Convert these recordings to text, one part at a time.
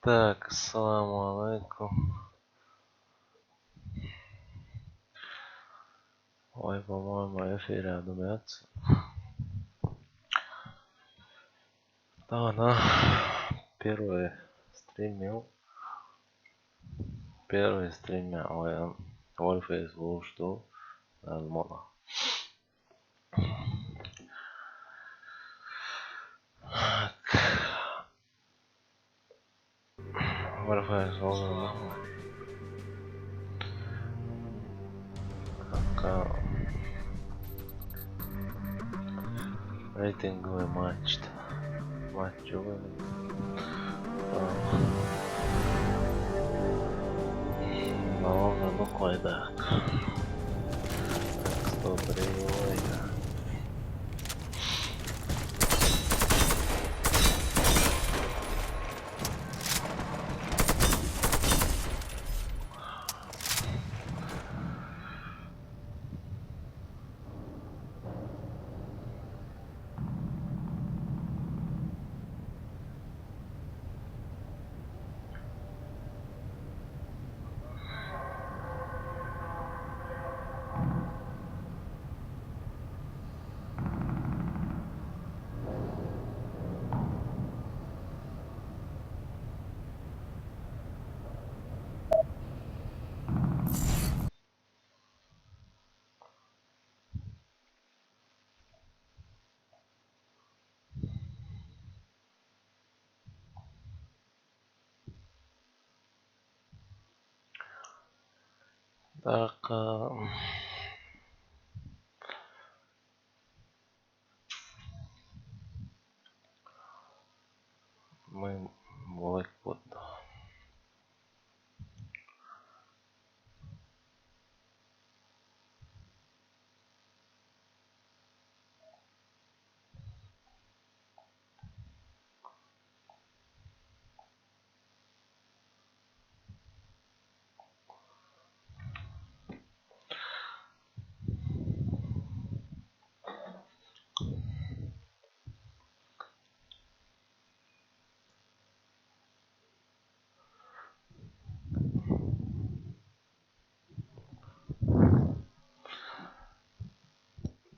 Так, ассаламу алейкум. Ой, по-моему, эфир одумается. Да, на первый стримил. Первый стримил, ой, Warface был что? Нормально. Warface был нормально. Как рейтинговый матч-то. Матчевый. Наверное, ну кое-да. Добрый ой. Так, мы Blackwood.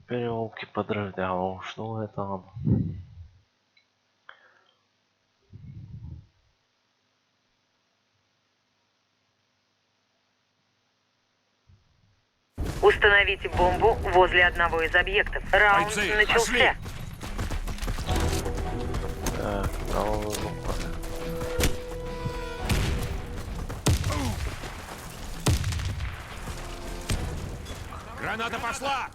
Переулки подразделов. Что это? Установите бомбу возле одного из объектов. Раунд Бойцы, начался. Так, правый выпад. Граната пошла!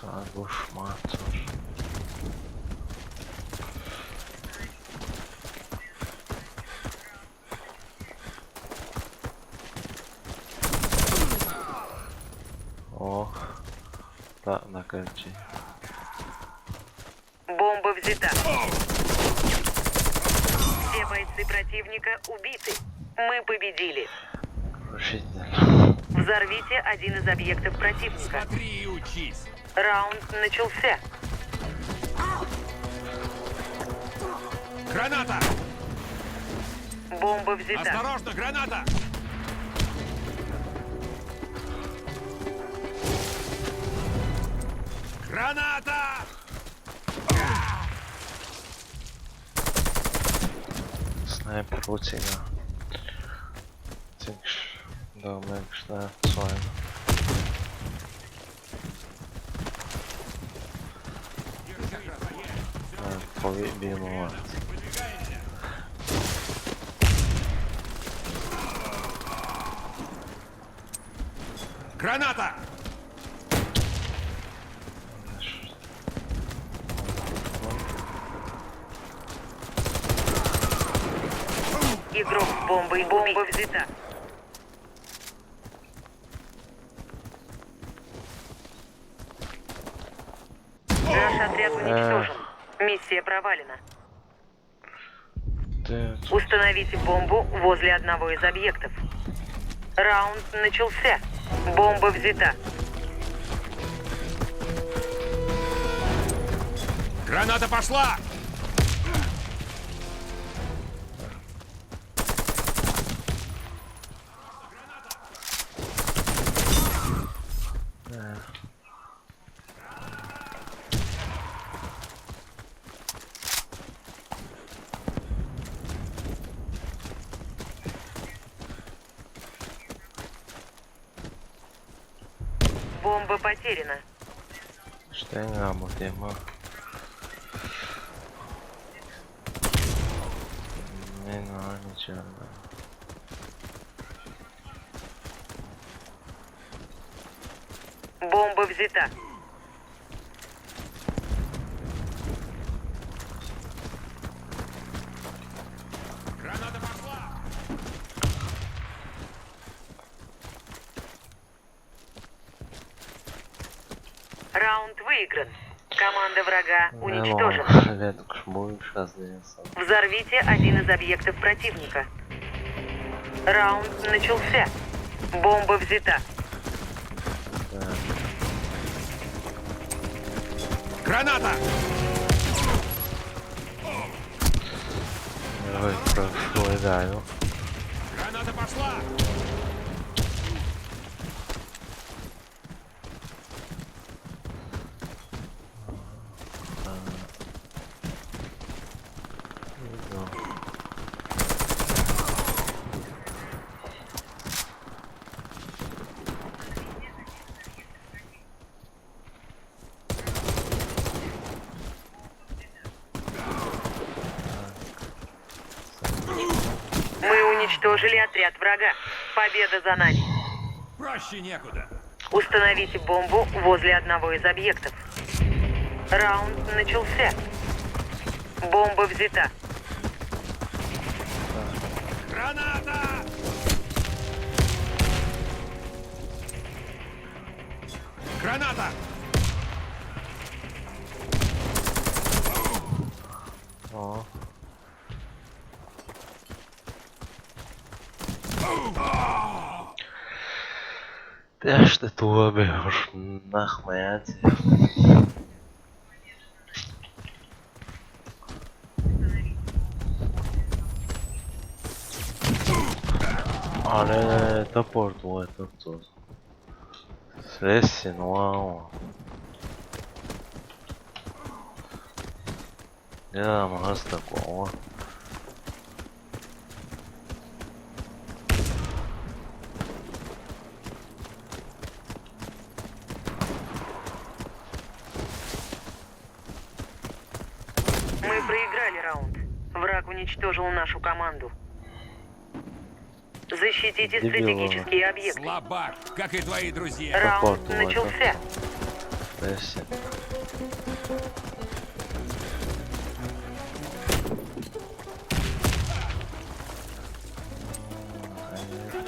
Так, уж мать. О, да, на карте. Бомба взята. Все бойцы противника убиты. Мы победили. Крушительно. Взорвите один из объектов противника. Смотри и учись! Раунд начался. Граната! Бомба взята. Осторожно, граната! Граната! Снайпер Рутина. Тикш. Да, Мэкш, да, с вами. Повинуват. Граната! Игрок с бомбой. Бомба взята. Наш отряд уничтожен. Миссия провалена. Ты... Установите бомбу возле одного из объектов. Раунд начался. Бомба взята. Граната пошла! Бомба потеряна. Stänger mot dimma. Min har nичего. Бомба взята. Граната пошла! Раунд выигран. Команда врага уничтожена. Ветку ж будешь разделиться. Взорвите один из объектов противника. Раунд начался. Бомба взята. Так. Граната! Ой, прошло, да, ну. Граната пошла! Мы уничтожили отряд врага. Победа за нами. Проще некуда. Установите бомбу возле одного из объектов. Раунд начался. Бомба взята. Граната! Граната! О. Те ж ти тобі уж нахмеяться. Ale topor твой, топ тут. Сресси, ну я могу с такого. Мы проиграли раунд. Враг уничтожил нашу команду. Защитите Дебил. стратегические объекты. Слабак, как и твои друзья. Раунд Топор, начался. Сресси.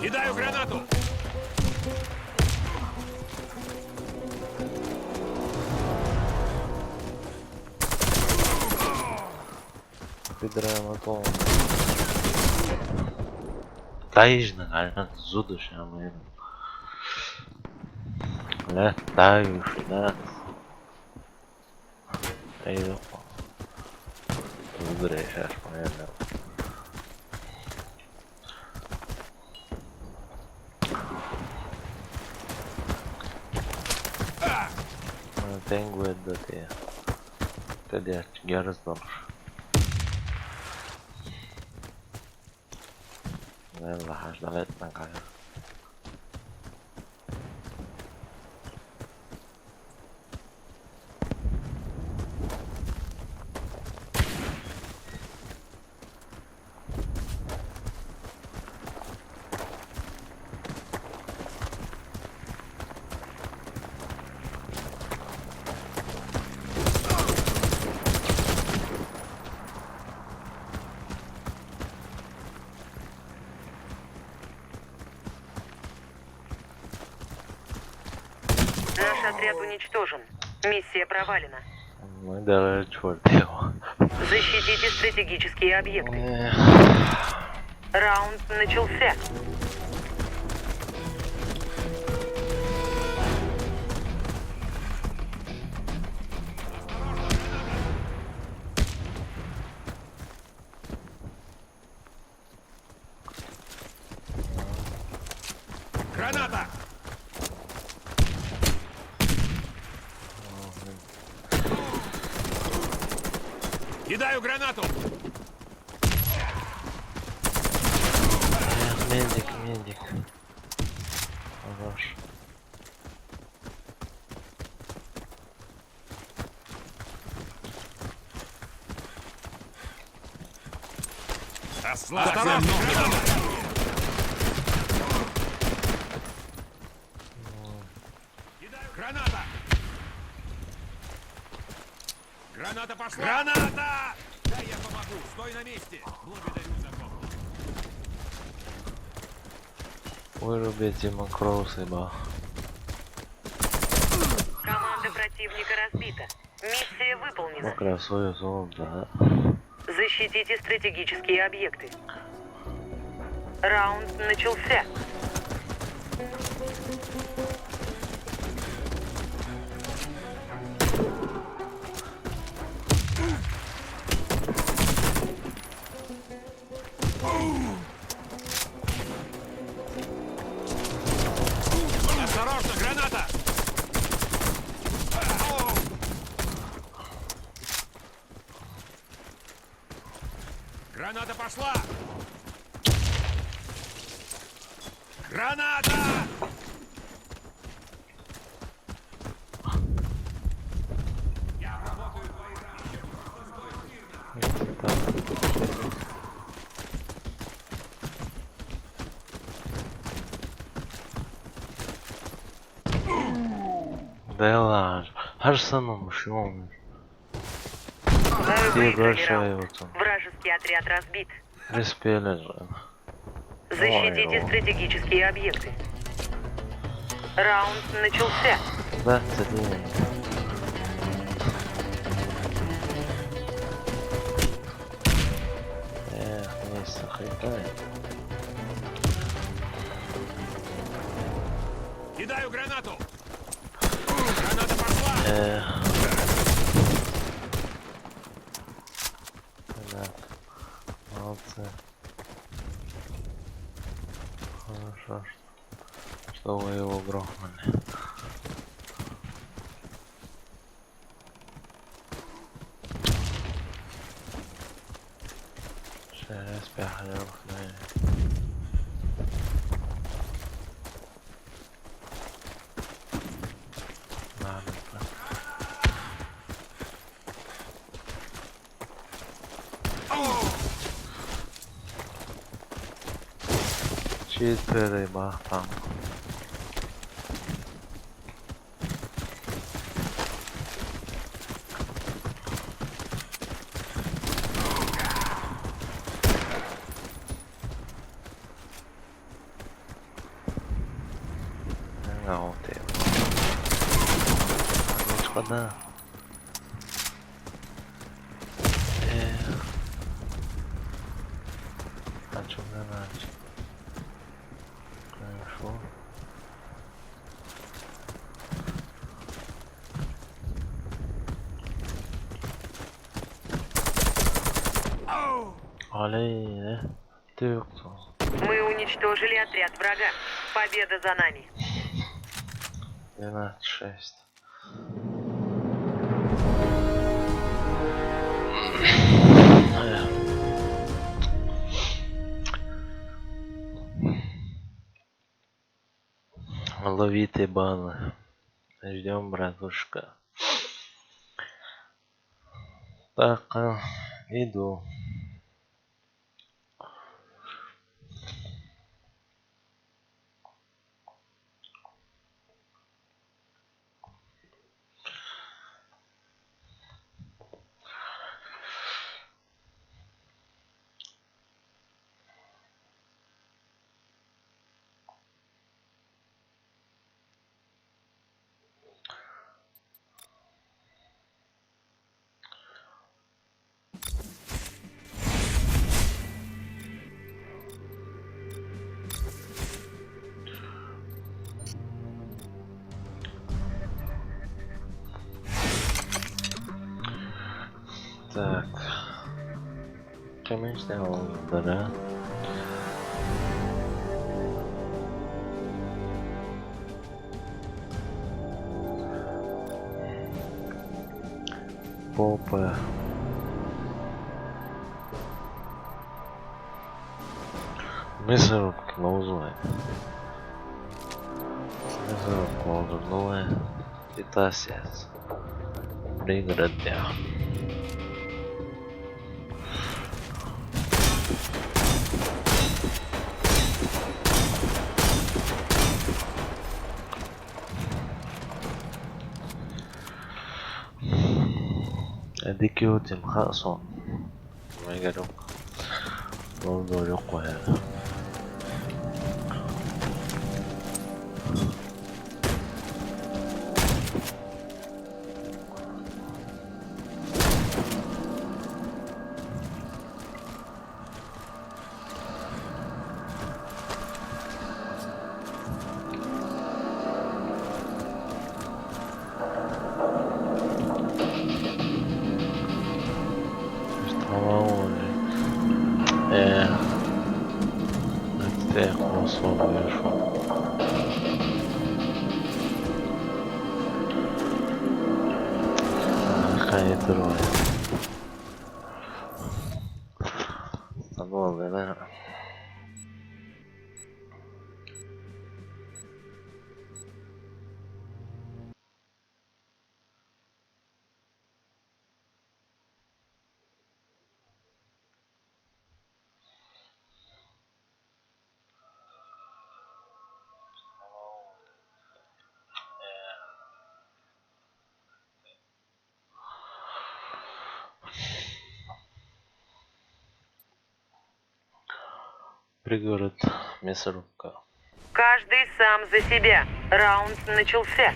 Кидаю гранату! Підраємо того. Та їжна, гальна, зудуша, ми. Летаєш, да. Та йду. Здрейшаш, понятно. Tengo el dote. Te de yarız dolmuş. Vallahi hacdan etmen kaya. Наш отряд уничтожен. Миссия провалена. Мы даже черт его. Защитите стратегические объекты. Эх, Раунд начался. Граната! Кидаю гранату! медик, медик. Хорош. Осторожно! Граната! Кидаю граната! Граната пошла! Граната! Да, я помогу! Стой на месте! Благодарю за помощь! Вырубите макросы, ба. Команда противника разбита. Миссия выполнена. Покрасую золото, да? Защитите стратегические объекты. Раунд начался. Осторожно! Граната! Граната пошла! Граната! Я работаю твои Да ладно. Harsanılmış olmuş. Мы Ты выиграли большая раунд. вот он. Вражеский отряд разбит. Респелер же. Защитите Ой, стратегические объекты. Раунд начался. да, целее. Эх, не сохраняй. Кидаю гранату! Граната пошла! Эх. Да. Молодцы. Хорошо, что вы его грохнули. Сейчас пяхнем. Ладно. Четыре бахтам. Вот и. Господа. А что иначе? Хорошо. Алей, ты кто? Мы уничтожили отряд врага. Победа за нами. 12-6. Ловите баны. Ждем, братушка. Так, иду. Так. Конечно, да. Попа. Мясорубка новая. Мясорубка новая. Питасец. Пригородня. Эдикио тем хасон. Мегарок. Долдорок коя. Пригород, мясорубка. Каждый сам за себя. Раунд начался.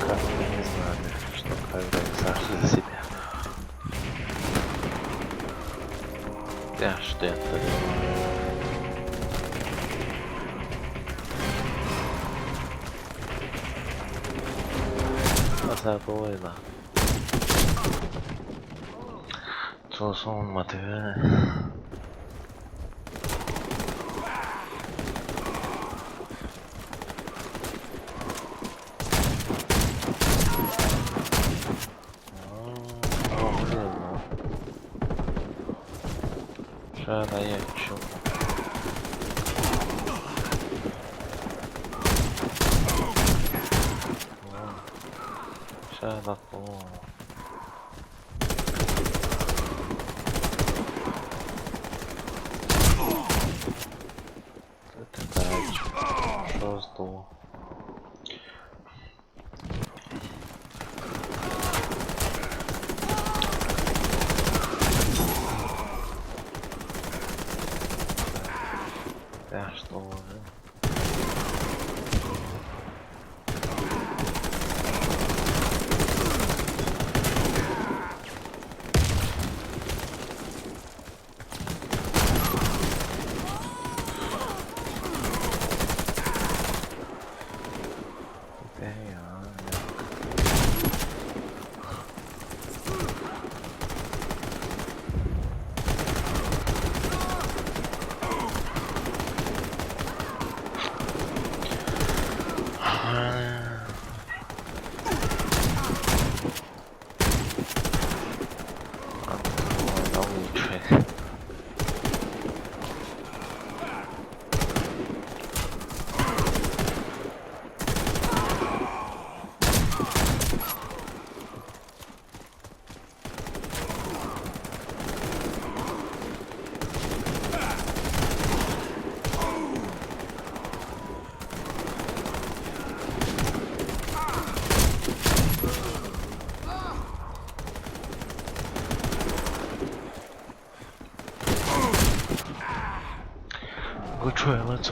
Как мы не знали, что каждый сам за себя. Я что это? Забойно. Çoğusun motive. Şöyle geçiyor. Şöyle bu. Что сдул? Да что уже? Good let's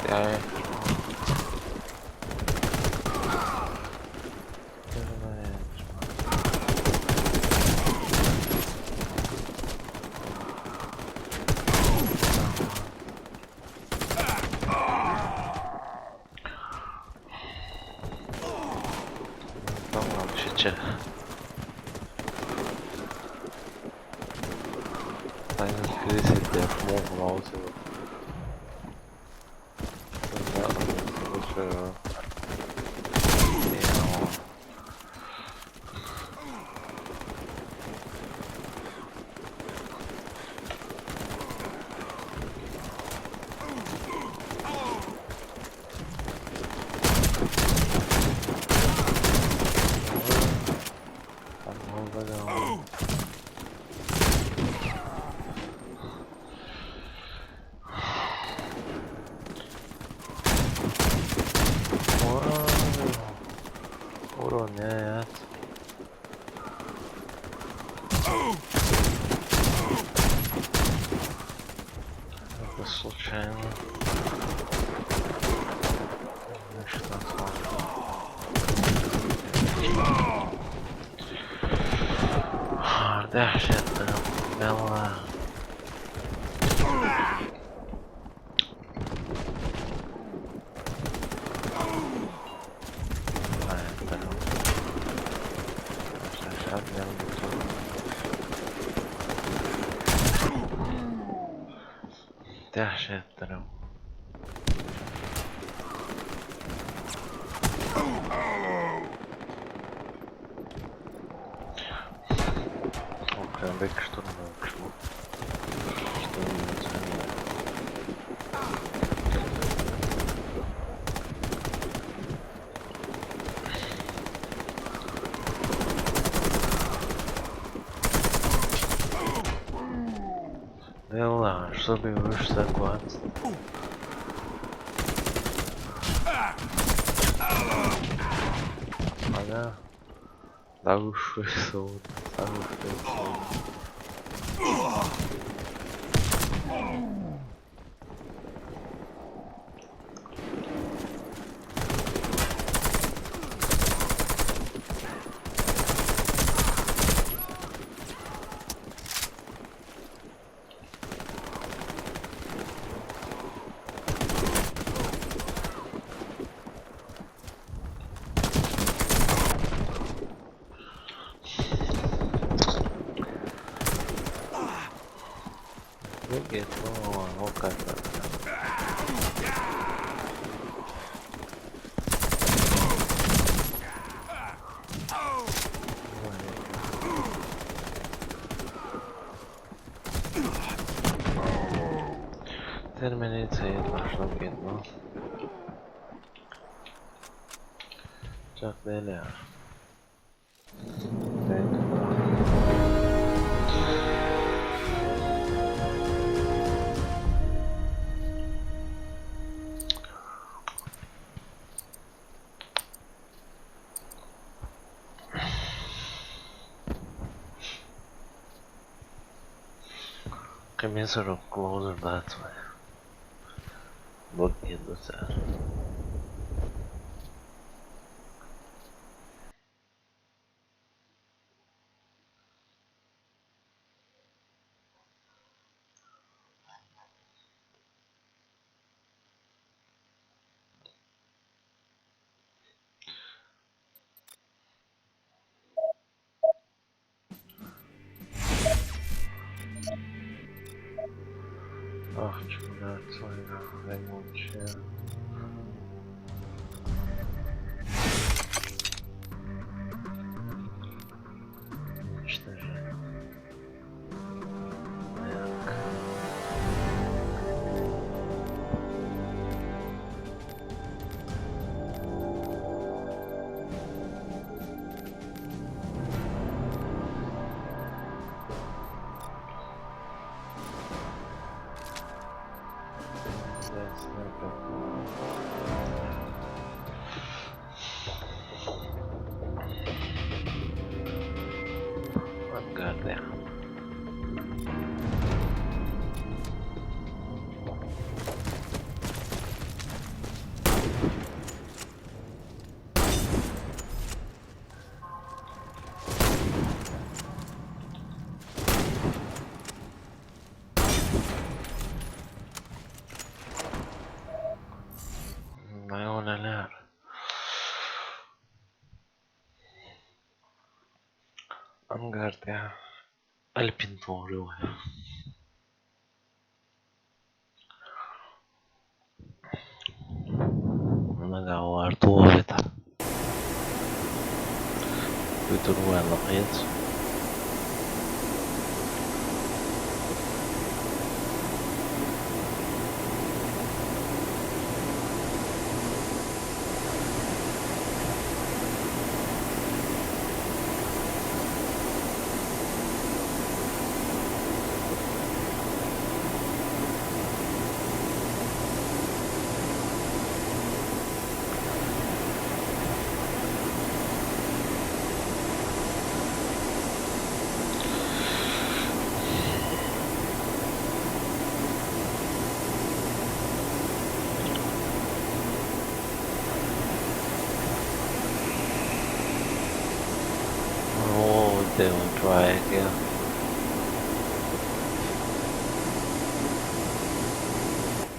okay. Chicha. Final crisis de Monroe. Уроняет. Это случайно. Что dehşetli. Bella. Dehşetli. Прям бэк штурма ушло. Что не ценило. Белла, чтобы выше заклад. Ага. Да уши сон. Выглядит, ну как так. Terminator başına gitme. Çok değil ya. Comienza a closer that way. Look at the set. Ах, чудо, твоя вонючая. Уничтожение. Так. Goddamn. Vaya a neler. Ангарда. Альпинторио. Nagar tuovita. Yturuella qiyat. Oh, they will try again.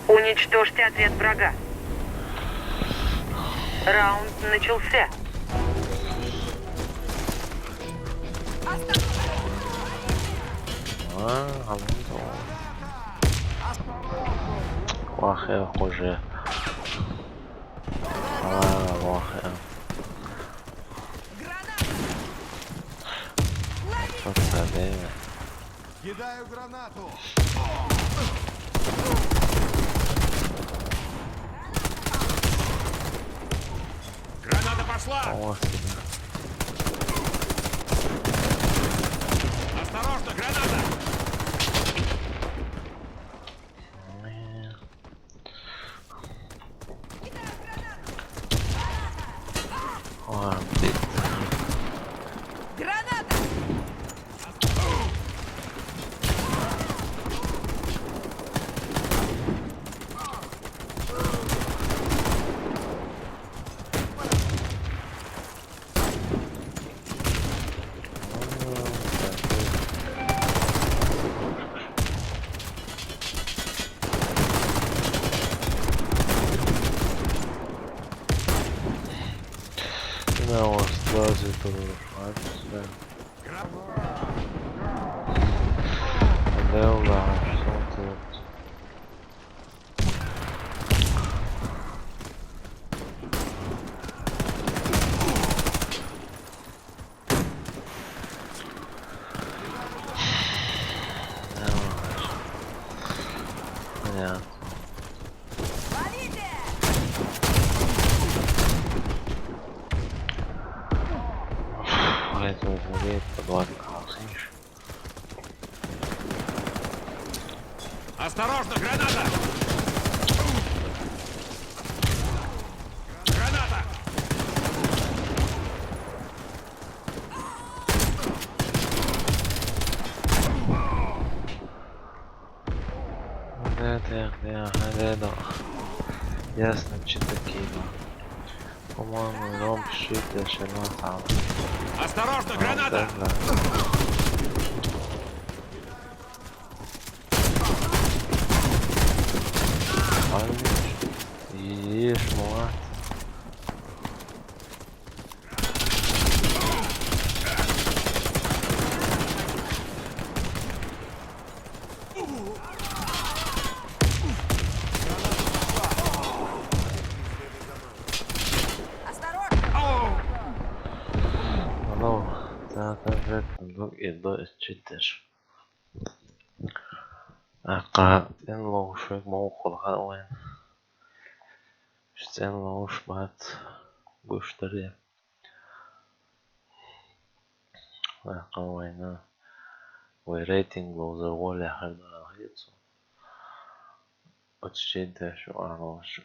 Уничтожьте отряд врага. Раунд начался. Alonso. واخر خوشه. واخر. Посмотри. Кидаю гранату. Граната пошла! О, себе. Осторожно, граната! О, блин. Граната! Não, as duas e tudo mais, né? Não, não, são todos. Понятно. Это будет по 2 слышишь? Осторожно, граната! Граната! Это, ясно, что такие. По-моему, дом пишите, что на там. Осторожно, граната! Ешь, мать. Ну, да, конкретно, и до читаешь. Ака, en лоушек моукол хауэн. Штен лоуш бат гуштаре. Ака вайна. Вай рейтинг лоузер воля харда хитсо. Отчитаешь арношу.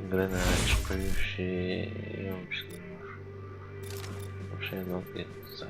Engrenagem поющий вообще нагнется.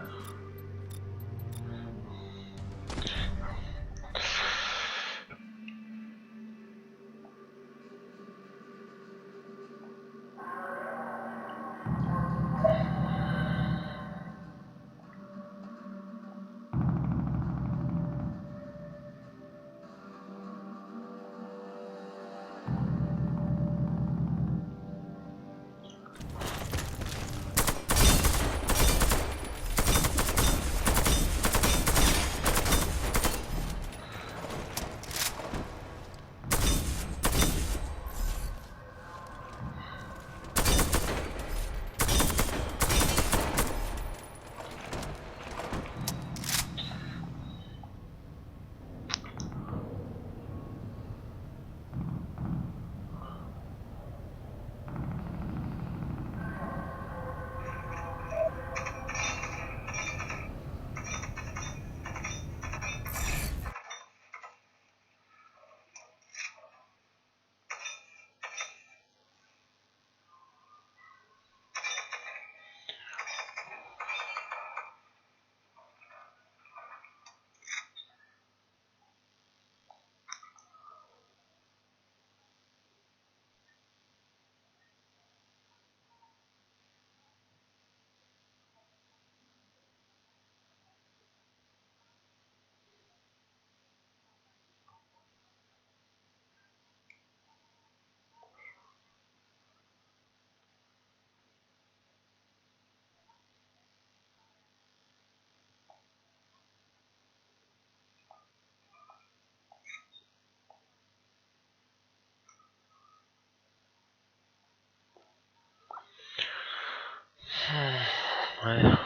Эх.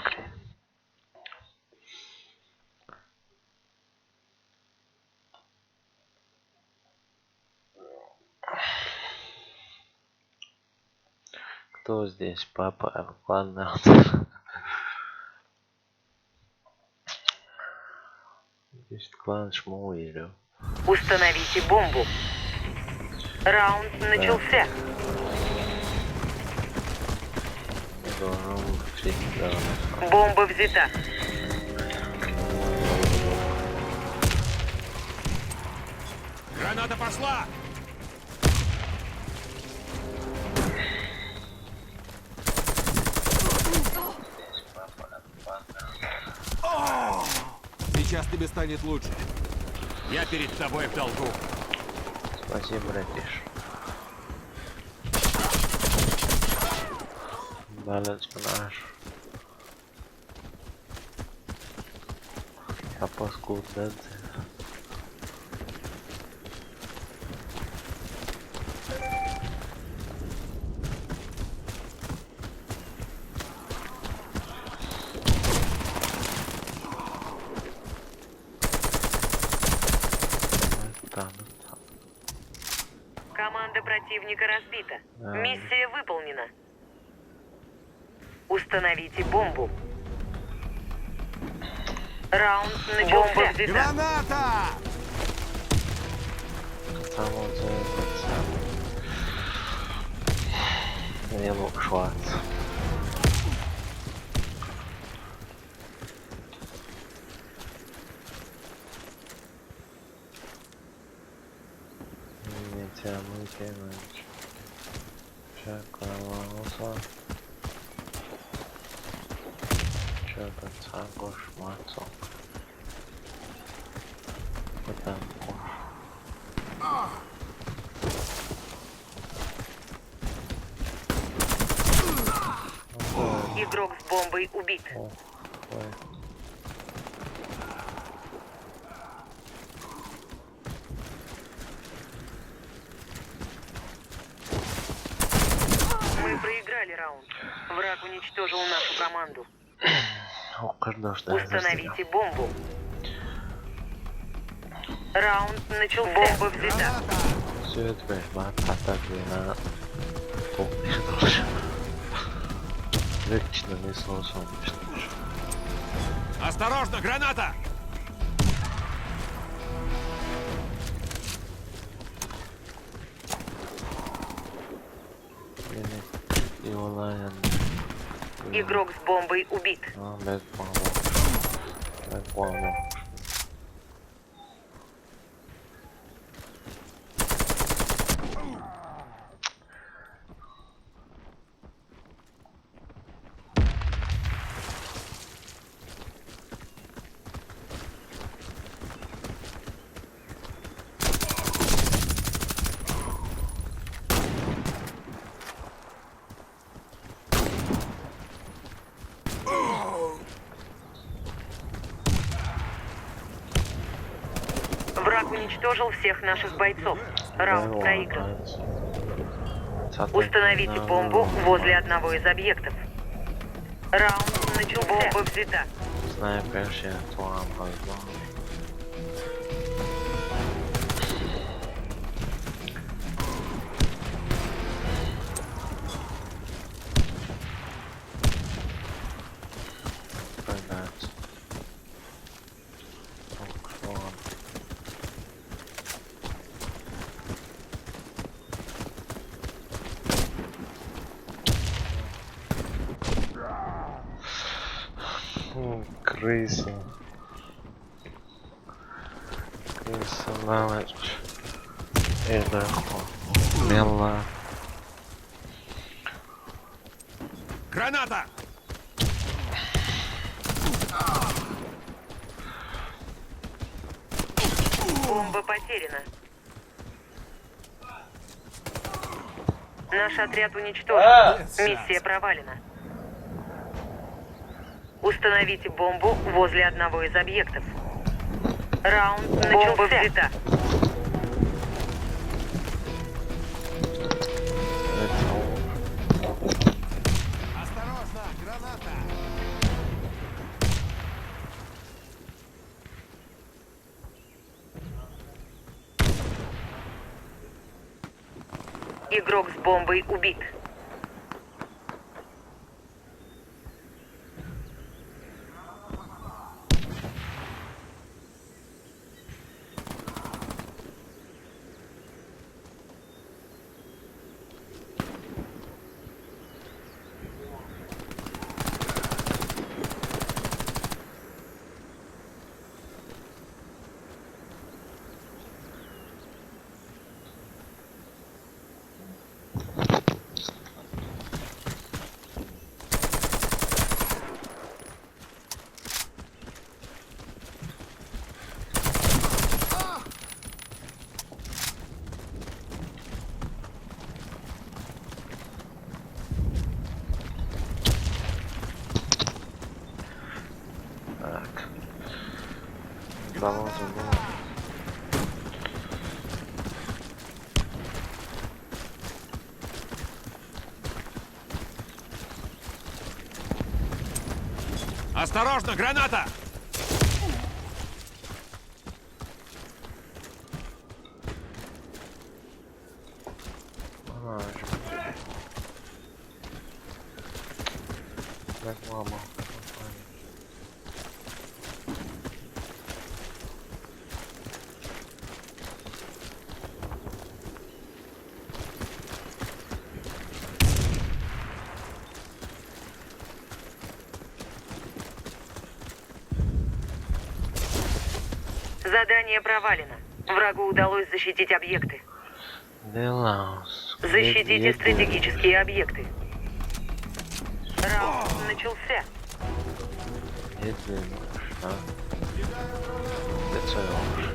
Кто здесь? Папа, ладно. Здесь клан Шмуэлю. Установите бомбу. Раунд начался. Должен всегда. Бомба взята. Граната пошла! Сейчас тебе станет лучше. Я перед тобой в долгу. Спасибо, братиш. Баланс наш. А паскуда ты? Команда противника разбита. Да. Миссия выполнена. Установите бомбу. Раунд начался. Бомба взята. Граната! Там вот этот самый. Я мог шваться. Не тянуть, иначе. Шакалауса. Чё-то цангуш, мацок. Потом Игрок с бомбой убит. ой. Мы проиграли раунд. Враг уничтожил нашу команду. Установите бомбу. Раунд начался. Бомба взята. Все это атака на полный. Лично не соусом. Осторожно, граната! И онлайн. Игрок с бомбой убит. Без помощи. Враг уничтожил всех наших бойцов. Раунд проигран. Установите бомбу возле одного из объектов. Раунд начался. Бомба взята. Снайпер ще твоя позна. Продать. Крыса. Крыса на ночь. Это мела. Граната! Бомба потеряна. Наш отряд уничтожен. Миссия провалена. Установите бомбу возле одного из объектов. Раунд начался. Бомба взята. Осторожно, граната! Игрок с бомбой убит. Так. Доложим. Осторожно, граната! Реклама. Задание провалено. Врагу удалось защитить объекты. Делаус. Защитите стратегические объекты. Раунд начался. Jedziemy już, tak? Zaczęło już.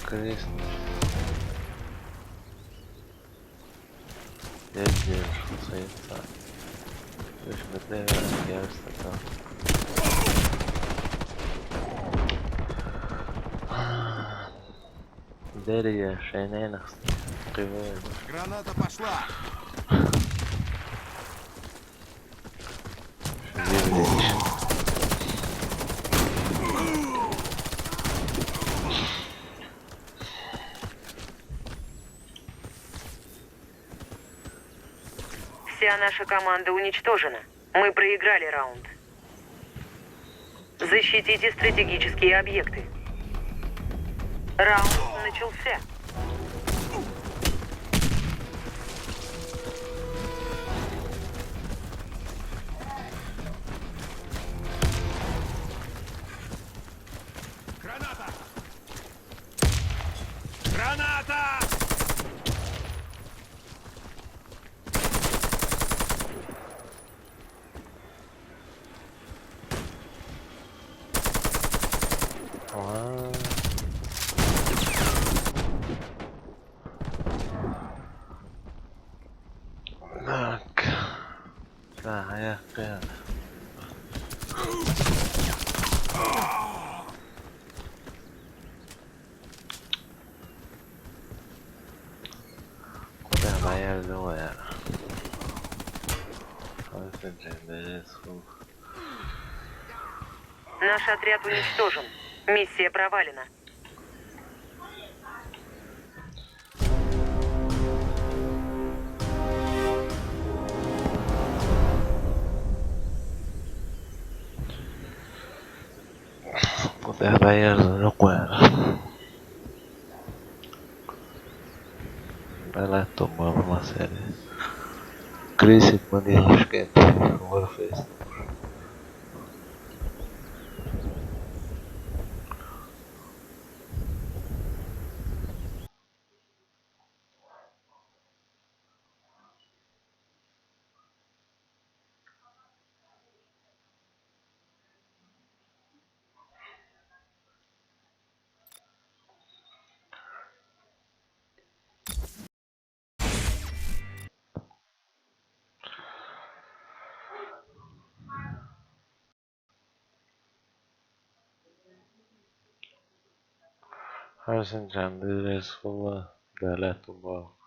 Chris. Jedziesz, co jest tak? Już będę jest taka. Деревья, шейнена, кривые. Граната пошла! Шевелись. Вся наша команда уничтожена. Мы проиграли раунд. Защитите стратегические объекты. Раунд начался. Граната! Граната! Aa. Так. Да, я пьян. Куда моя злая? Наш отряд уничтожен. Миссия провалена. Kutaya bayardı yok mu yani? Ela tomava uma série. Cresce de maneira esquente. Agora fez. Erzincan'da Resulullah devlet var.